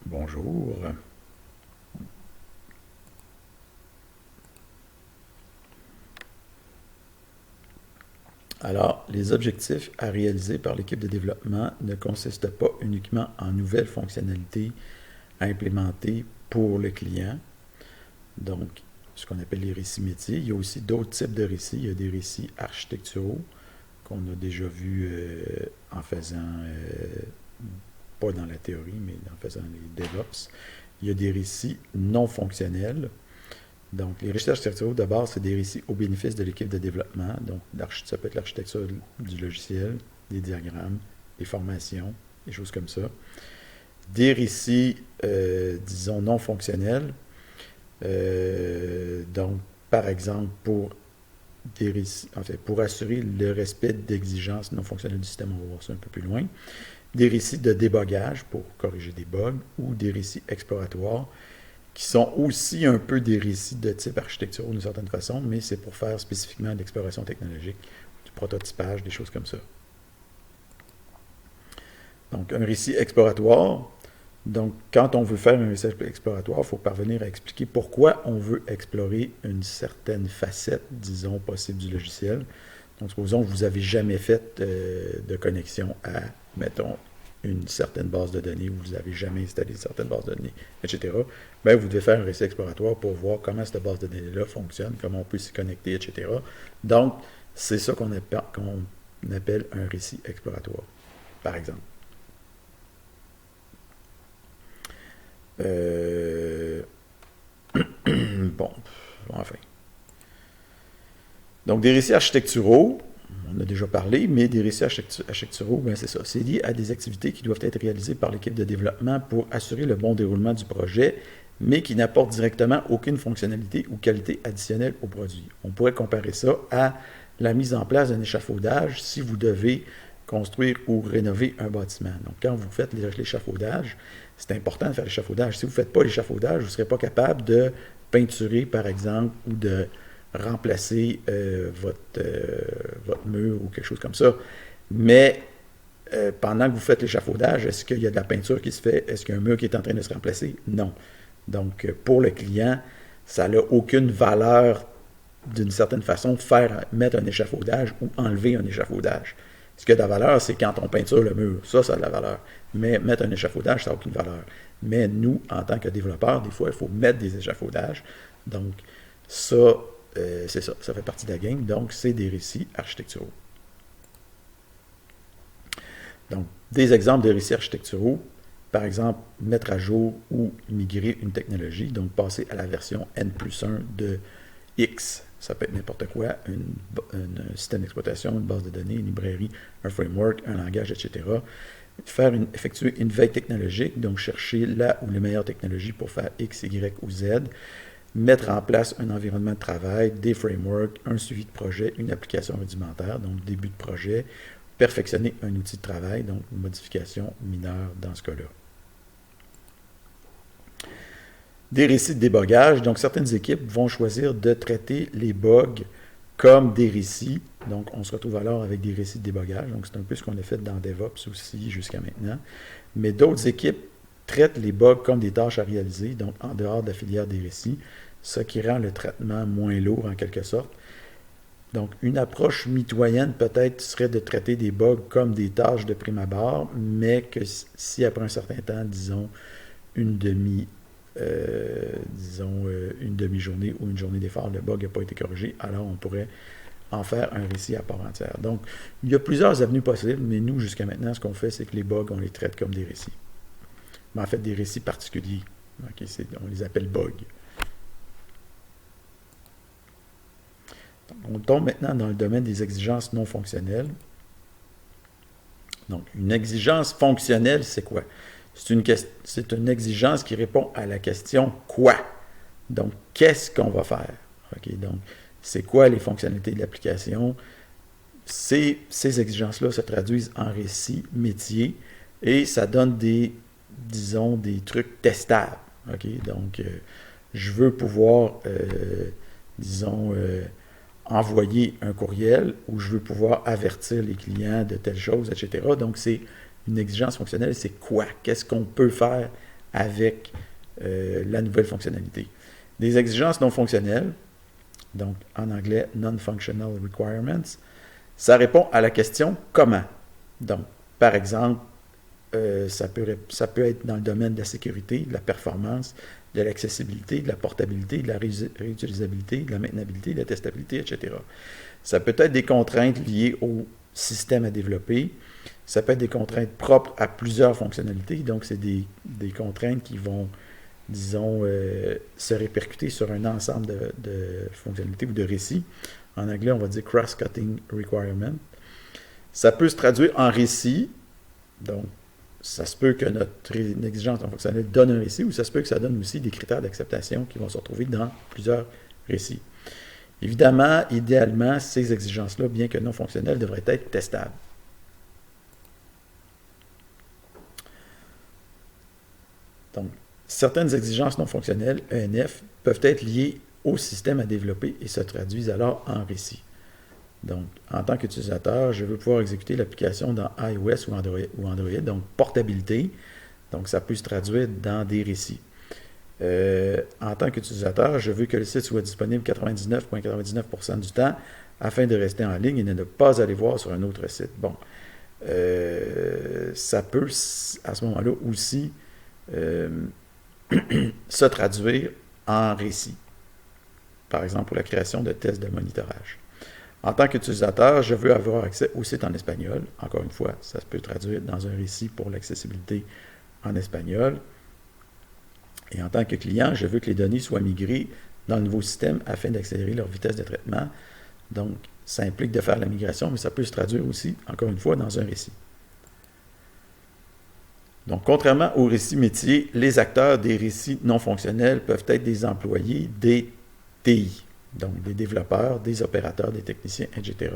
Bonjour. Alors, les objectifs à réaliser par l'équipe de développement ne consistent pas uniquement en nouvelles fonctionnalités à implémenter pour le client, donc ce qu'on appelle les récits métiers. Il y a aussi d'autres types de récits. Il y a des récits architecturaux qu'on a déjà vus en faisant, pas dans la théorie, mais en faisant les DevOps. Il y a des récits non fonctionnels. Donc, les récits architecturaux, d'abord, c'est des récits au bénéfice de l'équipe de développement. Donc, ça peut être l'architecture du logiciel, des diagrammes, des formations, des choses comme ça. Des récits, disons, non fonctionnels. Donc, par exemple, des récits, en fait, pour assurer le respect d'exigences non fonctionnelles du système, on va voir ça un peu plus loin. Des récits de débogage pour corriger des bugs ou des récits exploratoires qui sont aussi un peu des récits de type architecture d'une certaine façon, mais c'est pour faire spécifiquement de l'exploration technologique, du prototypage, des choses comme ça. Donc, un récit exploratoire. Donc, quand on veut faire un récit exploratoire, il faut parvenir à expliquer pourquoi on veut explorer une certaine facette, disons, possible du logiciel. Donc, supposons que vous n'avez jamais fait de connexion à, mettons, une certaine base de données, ou vous n'avez jamais installé une certaine base de données, etc. Bien, vous devez faire un récit exploratoire pour voir comment cette base de données-là fonctionne, comment on peut s'y connecter, etc. Donc, c'est ça qu'on appelle un récit exploratoire, par exemple. Euh, bon, enfin. Donc, des récits architecturaux, on a déjà parlé, mais des récits architecturaux, ben c'est ça. C'est lié à des activités qui doivent être réalisées par l'équipe de développement pour assurer le bon déroulement du projet, mais qui n'apportent directement aucune fonctionnalité ou qualité additionnelle au produit. On pourrait comparer ça à la mise en place d'un échafaudage si vous devez construire ou rénover un bâtiment. Donc, quand vous faites l'échafaudage, c'est important de faire l'échafaudage. Si vous ne faites pas l'échafaudage, vous ne serez pas capable de peinturer, par exemple, ou de remplacer votre mur ou quelque chose comme ça. Mais pendant que vous faites l'échafaudage, est-ce qu'il y a de la peinture qui se fait? Est-ce qu'il y a un mur qui est en train de se remplacer? Non. Donc, pour le client, ça n'a aucune valeur d'une certaine façon de mettre un échafaudage ou enlever un échafaudage. Ce qui a de la valeur, c'est quand on peinture le mur. Ça a de la valeur. Mais mettre un échafaudage, ça n'a aucune valeur. Mais nous, en tant que développeurs, des fois, il faut mettre des échafaudages. Donc, ça, c'est ça. Ça fait partie de la game. Donc, c'est des récits architecturaux. Donc, des exemples de récits architecturaux, par exemple, mettre à jour ou migrer une technologie, donc passer à la version N+1 de X. Ça peut être n'importe quoi, un système d'exploitation, une base de données, une librairie, un framework, un langage, etc. Effectuer une veille technologique, donc chercher la ou les meilleures technologies pour faire X, Y ou Z. Mettre en place un environnement de travail, des frameworks, un suivi de projet, une application rudimentaire, donc début de projet, perfectionner un outil de travail, donc une modification mineure dans ce cas-là. Des récits de débogage, donc certaines équipes vont choisir de traiter les bugs comme des récits, donc on se retrouve alors avec des récits de débogage, donc c'est un peu ce qu'on a fait dans DevOps aussi jusqu'à maintenant, mais d'autres équipes traitent les bugs comme des tâches à réaliser, donc en dehors de la filière des récits, ce qui rend le traitement moins lourd en quelque sorte. Donc, une approche mitoyenne peut-être serait de traiter des bugs comme des tâches de prime abord, mais que si après un certain temps, une demi, une demi-journée ou une journée d'effort, le bug n'a pas été corrigé, alors on pourrait en faire un récit à part entière. Donc, il y a plusieurs avenues possibles, mais nous, jusqu'à maintenant, ce qu'on fait, c'est que les bugs, on les traite comme des récits. Mais en fait, des récits particuliers. Okay, on les appelle bugs. On tombe maintenant dans le domaine des exigences non fonctionnelles. Donc, une exigence fonctionnelle, c'est quoi? C'est une exigence qui répond à la question quoi? Donc, qu'est-ce qu'on va faire? Okay, donc, c'est quoi les fonctionnalités de l'application? Ces exigences-là se traduisent en récits métiers et ça donne des trucs testables. Okay? Donc, je veux pouvoir, envoyer un courriel ou je veux pouvoir avertir les clients de telle chose, etc. Donc, c'est une exigence fonctionnelle, c'est quoi? Qu'est-ce qu'on peut faire avec la nouvelle fonctionnalité. Des exigences non fonctionnelles, donc en anglais Non-Functional Requirements, ça répond à la question « comment ». Donc, par exemple, ça peut être dans le domaine de la sécurité, de la performance, de l'accessibilité, de la portabilité, de la réutilisabilité, de la maintenabilité, de la testabilité, etc. Ça peut être des contraintes liées au système à développer. Ça peut être des contraintes propres à plusieurs fonctionnalités. Donc, c'est des contraintes qui vont, disons, se répercuter sur un ensemble de fonctionnalités ou de récits. En anglais, on va dire cross-cutting requirement. Ça peut se traduire en récit. Donc, ça se peut que notre exigence non fonctionnelle donne un récit, ou ça se peut que ça donne aussi des critères d'acceptation qui vont se retrouver dans plusieurs récits. Évidemment, idéalement, ces exigences-là, bien que non fonctionnelles, devraient être testables. Donc, certaines exigences non fonctionnelles, ENF, peuvent être liées au système à développer et se traduisent alors en récit. Donc, en tant qu'utilisateur, je veux pouvoir exécuter l'application dans iOS ou Android, donc portabilité. Donc, ça peut se traduire dans des récits. En tant qu'utilisateur, je veux que le site soit disponible 99,99% du temps afin de rester en ligne et de ne pas aller voir sur un autre site. Bon, ça peut, à ce moment-là, aussi se traduire en récit. Par exemple, pour la création de tests de monitorage. En tant qu'utilisateur, je veux avoir accès au site en espagnol. Encore une fois, ça se peut traduire dans un récit pour l'accessibilité en espagnol. Et en tant que client, je veux que les données soient migrées dans le nouveau système afin d'accélérer leur vitesse de traitement. Donc, ça implique de faire la migration, mais ça peut se traduire aussi, encore une fois, dans un récit. Donc, contrairement aux récits métiers, les acteurs des récits non fonctionnels peuvent être des employés des TI. Donc, des développeurs, des opérateurs, des techniciens, etc.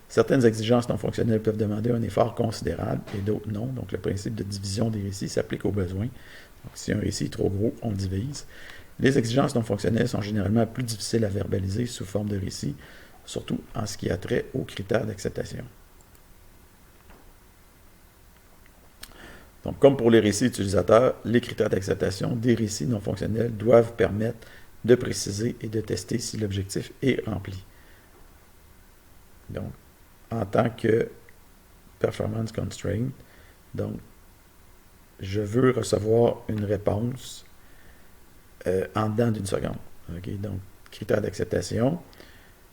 Certaines exigences non fonctionnelles peuvent demander un effort considérable et d'autres non. Donc, le principe de division des récits s'applique aux besoins. Donc, si un récit est trop gros, on divise. Les exigences non fonctionnelles sont généralement plus difficiles à verbaliser sous forme de récit, surtout en ce qui a trait aux critères d'acceptation. Donc, comme pour les récits utilisateurs, les critères d'acceptation des récits non fonctionnels doivent permettre de préciser et de tester si l'objectif est rempli. Donc, en tant que performance constraint, donc, je veux recevoir une réponse en dedans d'une seconde. Okay? Donc, critère d'acceptation,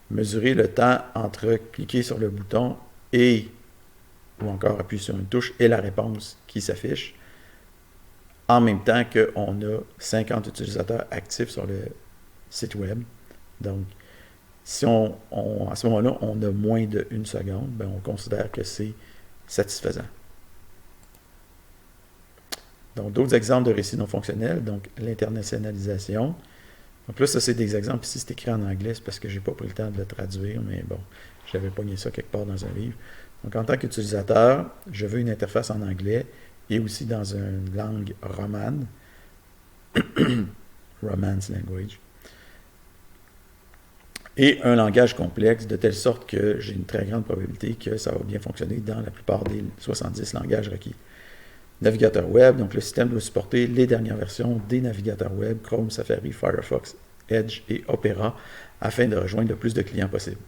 mesurer le temps entre cliquer sur le bouton et, ou encore appuyer sur une touche, et la réponse qui s'affiche, en même temps qu'on a 50 utilisateurs actifs sur le site web. Donc, si à ce moment-là, on a moins d'1 seconde, ben on considère que c'est satisfaisant. Donc, d'autres exemples de récits non fonctionnels, donc l'internationalisation. Donc là, ça, c'est des exemples. Ici, c'est écrit en anglais, c'est parce que je n'ai pas pris le temps de le traduire, mais bon, j'avais pogné ça quelque part dans un livre. Donc, en tant qu'utilisateur, je veux une interface en anglais et aussi dans une langue romane, Romance Language, et un langage complexe, de telle sorte que j'ai une très grande probabilité que ça va bien fonctionner dans la plupart des 70 langages requis. Navigateur web, donc le système doit supporter les dernières versions des navigateurs web, Chrome, Safari, Firefox, Edge et Opera, afin de rejoindre le plus de clients possible.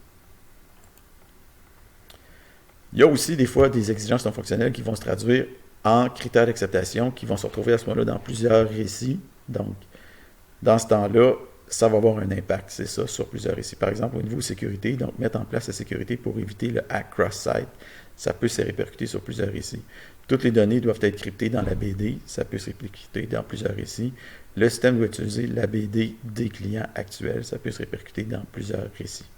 Il y a aussi des fois des exigences non fonctionnelles qui vont se traduire en critères d'acceptation, qui vont se retrouver à ce moment-là dans plusieurs récits. Donc, dans ce temps-là, ça va avoir un impact, c'est ça, sur plusieurs récits. Par exemple, au niveau sécurité, donc mettre en place la sécurité pour éviter le hack cross-site, ça peut se répercuter sur plusieurs récits. Toutes les données doivent être cryptées dans la BD, ça peut se répercuter dans plusieurs récits. Le système doit utiliser la BD des clients actuels, ça peut se répercuter dans plusieurs récits.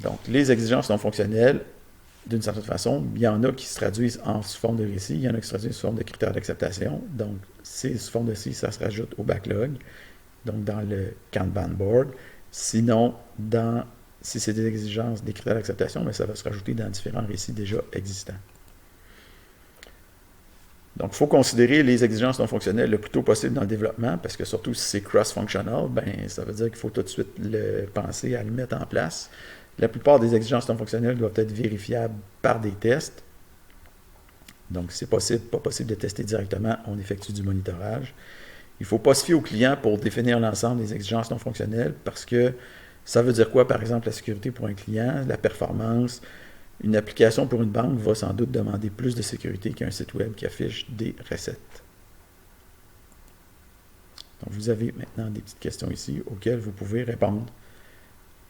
Donc, les exigences non fonctionnelles, d'une certaine façon, il y en a qui se traduisent sous forme de récit, il y en a qui se traduisent sous forme de critères d'acceptation. Donc, c'est sous forme de récit, ça se rajoute au backlog, donc dans le Kanban board. Sinon, si c'est des exigences, des critères d'acceptation, mais ça va se rajouter dans différents récits déjà existants. Donc, il faut considérer les exigences non fonctionnelles le plus tôt possible dans le développement, parce que surtout si c'est cross-functional, ben, ça veut dire qu'il faut tout de suite penser à le mettre en place. La plupart des exigences non fonctionnelles doivent être vérifiables par des tests. Donc, c'est possible, pas possible de tester directement, on effectue du monitorage. Il ne faut pas se fier au client pour définir l'ensemble des exigences non fonctionnelles parce que ça veut dire quoi, par exemple, la sécurité pour un client, la performance. Une application pour une banque va sans doute demander plus de sécurité qu'un site web qui affiche des recettes. Donc, vous avez maintenant des petites questions ici auxquelles vous pouvez répondre.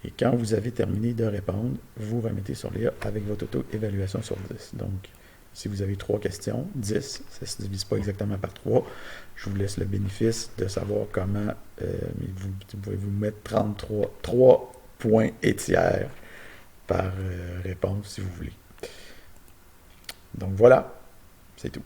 Et quand vous avez terminé de répondre, vous remettez sur l'IA avec votre auto-évaluation sur 10. Donc, si vous avez 3 questions, 10, ça ne se divise pas exactement par 3. Je vous laisse le bénéfice de savoir comment, vous pouvez vous mettre 3 points et tiers par réponse si vous voulez. Donc voilà, c'est tout.